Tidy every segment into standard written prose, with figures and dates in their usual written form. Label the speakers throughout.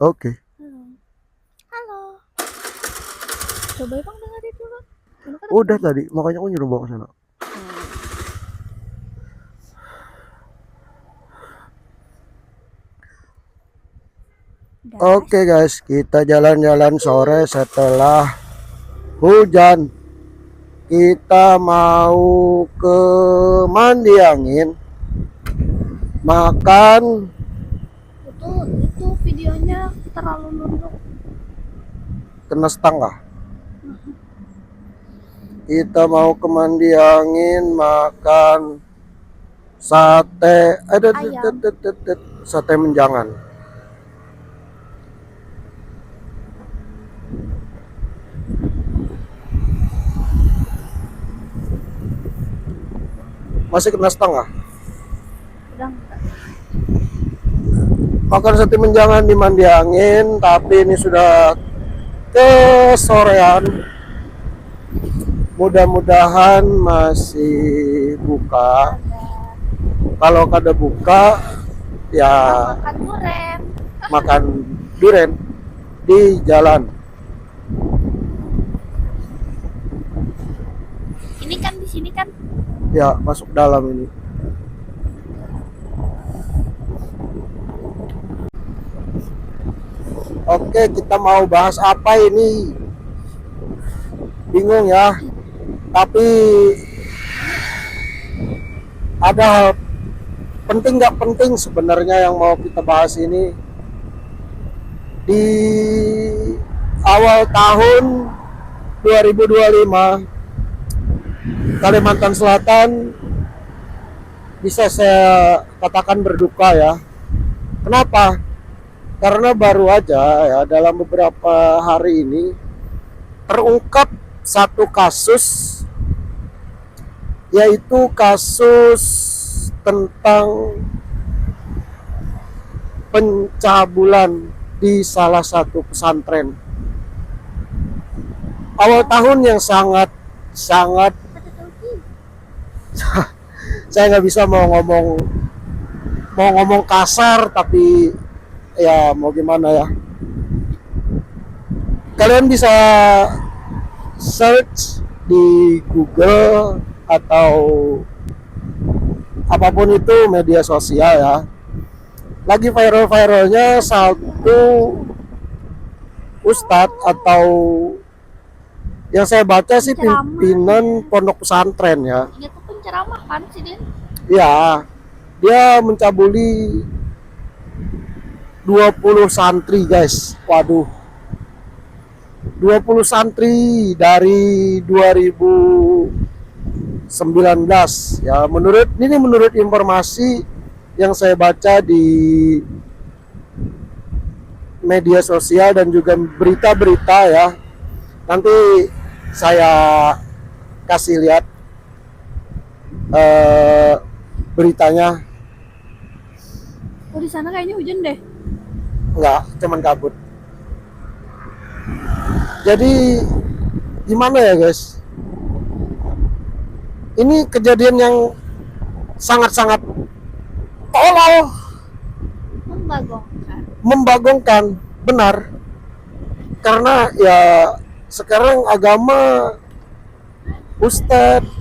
Speaker 1: Oke.
Speaker 2: Halo. Halo. Coba Bang dengerin dulu. Kan aku
Speaker 1: Udah
Speaker 2: dengerin.
Speaker 1: tadi, makanya aku nyuruh bawa ke sana.
Speaker 2: Das.
Speaker 1: Oke guys, kita jalan-jalan sore setelah hujan. Kita mau ke Mandi Angin, makan
Speaker 2: Itu videonya terlalu nunduk.
Speaker 1: kena setengah. Kita mau ke Mandi Angin, makan sate,
Speaker 2: Ayam.
Speaker 1: sate menjangan. Masih kena setengah.
Speaker 2: Udah enggak.
Speaker 1: Makan sate menjangan di Mandi Angin, tapi ini sudah kesorean. Mudah-mudahan masih buka. Kalau kada buka, ya
Speaker 2: Makan durian.
Speaker 1: makan durian di jalan.
Speaker 2: Ini kan di sini kan
Speaker 1: Ya, masuk dalam ini. Oke, kita mau bahas apa ini? Bingung ya. Tapi ada hal penting nggak penting sebenarnya yang mau kita bahas ini. Di awal tahun 2025, Kalimantan Selatan bisa saya katakan berduka ya. Kenapa? Karena baru aja ya dalam beberapa hari ini terungkap satu kasus, yaitu kasus tentang pencabulan di salah satu pesantren. Awal tahun yang sangat saya nggak bisa mau ngomong kasar, tapi ya mau gimana ya. Kalian bisa search di Google atau apapun itu media sosial ya. Lagi viral-viralnya satu ustadz atau yang saya baca sih pimpinan pondok pesantren ya.
Speaker 2: Dia tuh penceramah kan sih Din?
Speaker 1: Ya, dia mencabuli 20 santri guys. Waduh, 20 santri dari 2019 ya. Menurut informasi yang saya baca di media sosial dan juga berita-berita ya. Nanti saya kasih lihat beritanya.
Speaker 2: Oh di sana kayaknya hujan deh.
Speaker 1: Enggak, cuman kabut. Jadi gimana ya guys, ini kejadian yang sangat-sangat tolol, membagongkan, benar. Karena ya sekarang agama ustadz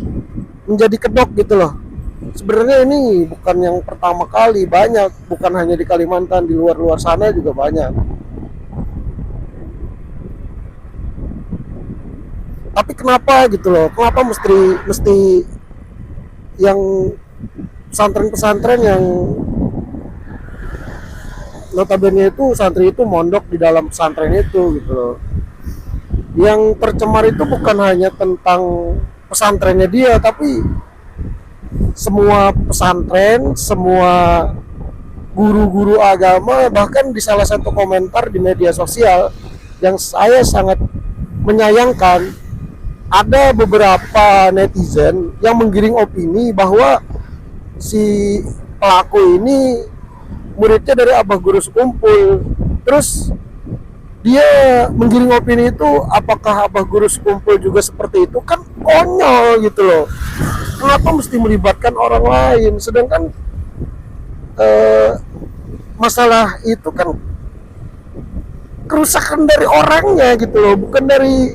Speaker 1: menjadi kedok gitu loh. Sebenarnya ini bukan yang pertama kali, banyak, bukan hanya di Kalimantan, di luar sana juga banyak. Tapi kenapa gitu loh? Kenapa mesti yang pesantren-pesantren yang notabene itu santri itu mondok di dalam pesantren itu gitu loh. Yang tercemar itu bukan hanya tentang pesantrennya dia, tapi semua pesantren, semua guru-guru agama. Bahkan di salah satu komentar di media sosial yang saya sangat menyayangkan, ada beberapa netizen yang menggiring opini bahwa si pelaku ini muridnya dari Abah Guru Sekumpul. Terus dia menggiring opini itu, apakah Abah Guru Sekumpul juga seperti itu? Kan konyol gitu loh. Kenapa mesti melibatkan orang lain? Sedangkan masalah itu kan kerusakan dari orangnya gitu loh, bukan dari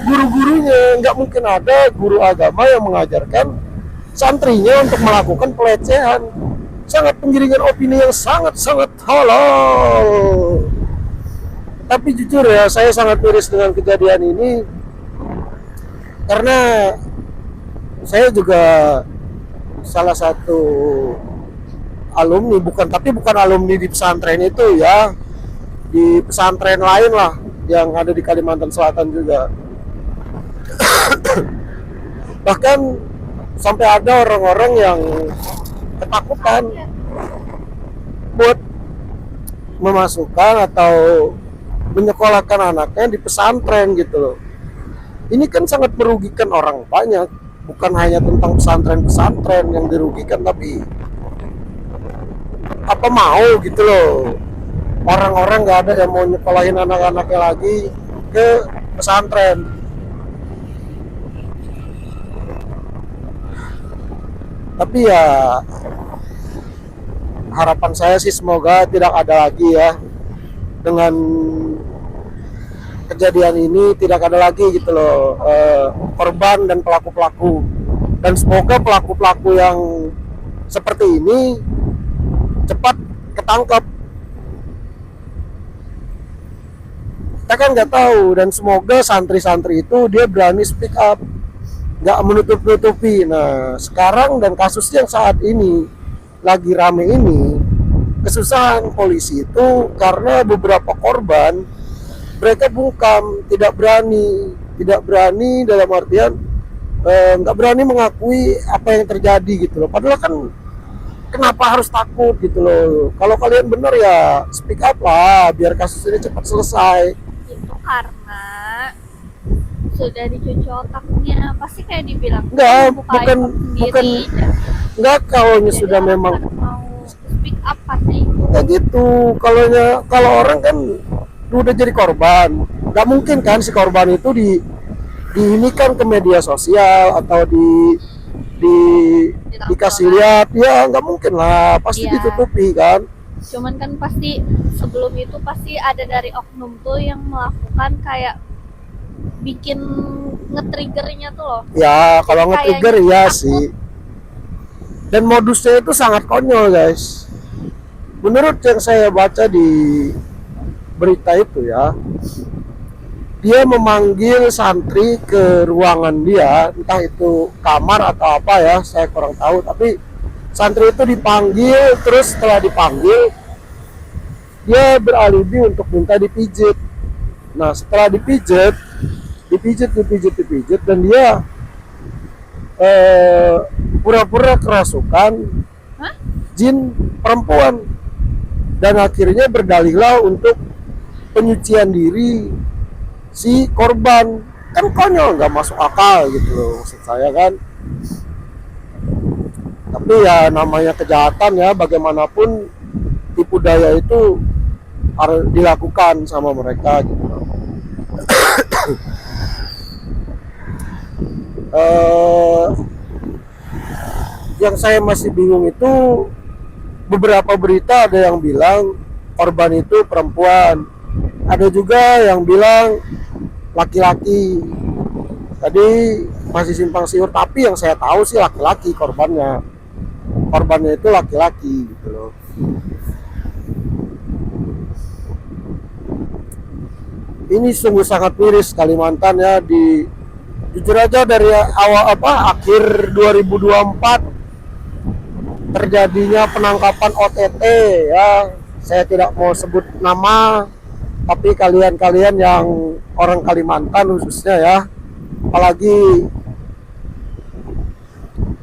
Speaker 1: guru-gurunya. Nggak mungkin ada guru agama yang mengajarkan santrinya untuk melakukan pelecehan. Sangat penggiringan opini yang sangat-sangat halal. Tapi jujur ya, saya sangat miris dengan kejadian ini karena saya juga salah satu alumni, bukan alumni di pesantren itu ya, di pesantren lain lah yang ada di Kalimantan Selatan juga. Bahkan sampai ada orang-orang yang ketakutan buat memasukkan atau menyekolahkan anaknya di pesantren gitu loh. Ini kan sangat merugikan orang banyak, bukan hanya tentang pesantren-pesantren yang dirugikan, tapi apa mau gitu loh, orang-orang nggak ada yang mau nyekolahin anak-anaknya lagi ke pesantren. Tapi ya harapan saya sih semoga tidak ada lagi ya, dengan kejadian ini tidak ada lagi gitu loh, korban dan pelaku-pelaku. Dan semoga pelaku-pelaku yang seperti ini cepat ketangkap. Kita kan nggak tahu, dan semoga santri-santri itu dia berani speak up, nggak menutup-nutupi. Nah sekarang dan kasus yang saat ini lagi rame ini, kesusahan polisi itu karena beberapa korban mereka bungkam, tidak berani dalam artian nggak berani mengakui apa yang terjadi gitu loh. Padahal kan kenapa harus takut gitu loh? Kalau kalian benar ya speak up lah, biar kasus ini cepat selesai.
Speaker 2: Itu karena sudah dicuci otaknya, pasti kayak dibilang
Speaker 1: Enggak,
Speaker 2: bukan
Speaker 1: enggak, kalau sudah memang
Speaker 2: mau speak up katanya itu.
Speaker 1: kayak gitu. Kalau orang kan udah jadi korban, nggak mungkin kan si korban itu diinikan ke media sosial atau dikasih lihat, ya nggak mungkin lah, pasti
Speaker 2: Iya.
Speaker 1: ditutupi kan.
Speaker 2: Cuman kan pasti sebelum itu pasti ada dari oknum tuh yang melakukan kayak bikin nge-triggernya tuh loh.
Speaker 1: Ya kalau nge-trigger
Speaker 2: Kayaknya
Speaker 1: ya
Speaker 2: takut.
Speaker 1: sih. Dan modusnya itu sangat konyol guys. Menurut yang saya baca di berita itu ya, dia memanggil santri ke ruangan dia, entah itu kamar atau apa ya, saya kurang tahu. Tapi santri itu dipanggil, terus setelah dipanggil dia beralibi untuk minta dipijit. Nah setelah dipijit dan dia pura-pura kerasukan
Speaker 2: Hah?
Speaker 1: jin perempuan, dan akhirnya berdalihlah untuk penyucian diri si korban. Kan konyol, nggak masuk akal gitu loh maksud saya kan. Tapi ya namanya kejahatan ya, bagaimanapun tipu daya itu harus dilakukan sama mereka gitu loh. Yang saya masih bingung itu beberapa berita ada yang bilang korban itu perempuan, ada juga yang bilang laki-laki. Tadi masih simpang siur, tapi yang saya tahu sih laki-laki korbannya itu laki-laki gitu loh. Ini sungguh sangat miris Kalimantan ya. Jujur aja dari akhir 2024 terjadinya penangkapan OTT ya, saya tidak mau sebut nama, tapi kalian yang orang Kalimantan khususnya ya, apalagi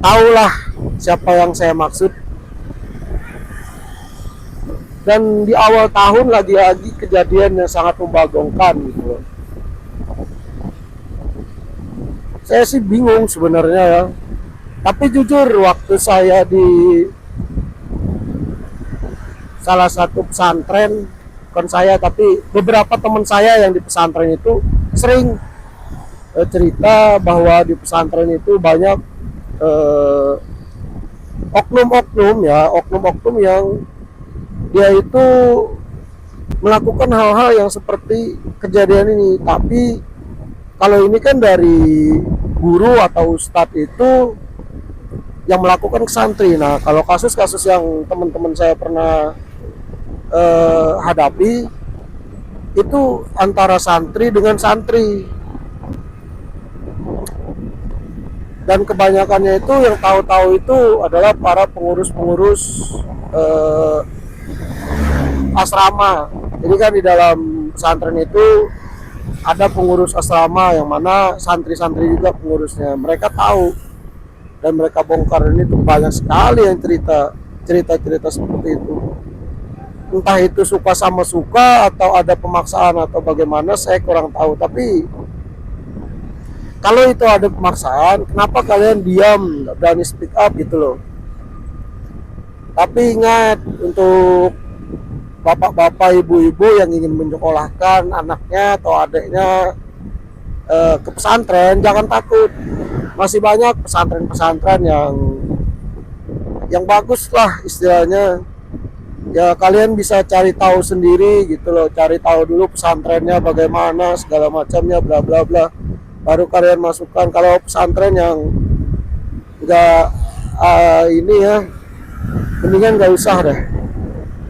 Speaker 1: tahulah siapa yang saya maksud. Dan di awal tahun lagi-lagi kejadian yang sangat membagongkan gitu. Saya sih bingung sebenarnya ya. Tapi jujur waktu saya di salah satu pesantren, bukan saya tapi beberapa teman saya yang di pesantren itu sering cerita bahwa di pesantren itu banyak oknum-oknum yang dia itu melakukan hal-hal yang seperti kejadian ini. Tapi kalau ini kan dari guru atau ustadz itu yang melakukan ke santri. Nah, kalau kasus-kasus yang teman-teman saya pernah hadapi itu antara santri dengan santri, dan kebanyakannya itu yang tahu-tahu itu adalah para pengurus-pengurus asrama. Jadi kan di dalam pesantren itu ada pengurus asrama yang mana santri-santri juga pengurusnya. Mereka tahu dan mereka bongkar, ini tuh banyak sekali yang cerita-cerita seperti itu. Entah itu suka sama suka atau ada pemaksaan atau bagaimana, saya kurang tahu. Tapi kalau itu ada pemaksaan, kenapa kalian diam, nggak berani speak up gitu loh. Tapi ingat, untuk bapak-bapak, ibu-ibu yang ingin menyekolahkan anaknya atau adiknya ke pesantren, jangan takut. Masih banyak pesantren-pesantren yang bagus lah istilahnya. Ya kalian bisa cari tahu sendiri gitu loh, cari tahu dulu pesantrennya bagaimana, segala macamnya, bla bla bla, baru kalian masukkan. Kalau pesantren yang enggak ini ya, mendingan nggak usah deh.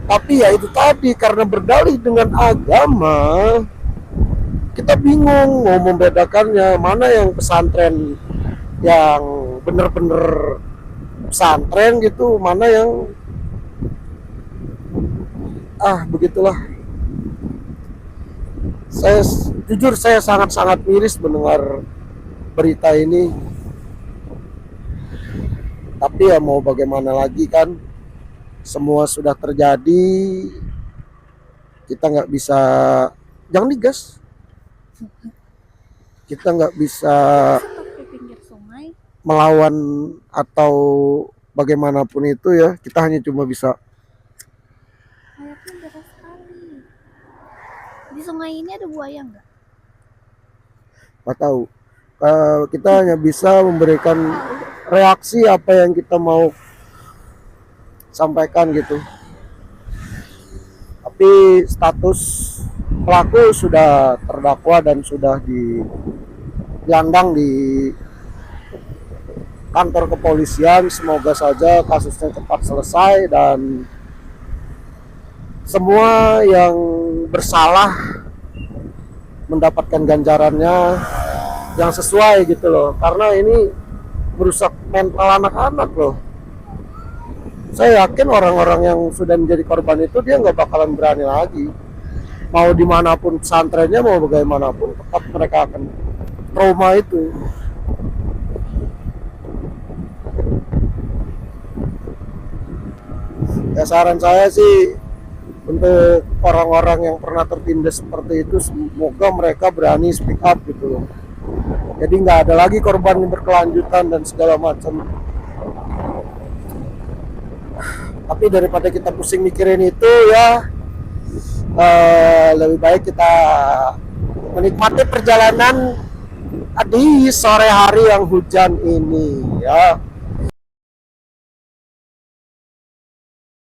Speaker 1: Tapi ya itu tadi, karena berdalih dengan agama, kita bingung mau membedakannya mana yang pesantren yang bener-bener pesantren gitu, mana yang begitulah. Saya jujur, saya sangat-sangat miris mendengar berita ini. Tapi ya mau bagaimana lagi kan, semua sudah terjadi, kita nggak bisa, jangan digas, kita nggak bisa
Speaker 2: Di pinggir sungai.
Speaker 1: melawan atau bagaimanapun itu ya. Kita hanya cuma bisa,
Speaker 2: Airnya deras sekali. Di sungai ini ada buaya nggak?
Speaker 1: nggak tahu. Kita hanya bisa memberikan reaksi apa yang kita mau sampaikan gitu. Tapi status pelaku sudah terdakwa dan sudah dilandang di kantor kepolisian. Semoga saja kasusnya cepat selesai dan semua yang bersalah mendapatkan ganjarannya yang sesuai gitu loh. Karena ini merusak mental anak-anak loh. Saya yakin orang-orang yang sudah menjadi korban itu dia nggak bakalan berani lagi. Mau dimanapun pesantrennya, mau bagaimanapun, tetap mereka akan trauma itu. Ya saran saya sih untuk orang-orang yang pernah tertindas seperti itu, semoga mereka berani speak up gitu loh. Jadi nggak ada lagi korban yang berkelanjutan dan segala macam. Tapi daripada kita pusing mikirin itu ya, lebih baik kita menikmati perjalanan di sore hari yang hujan ini ya.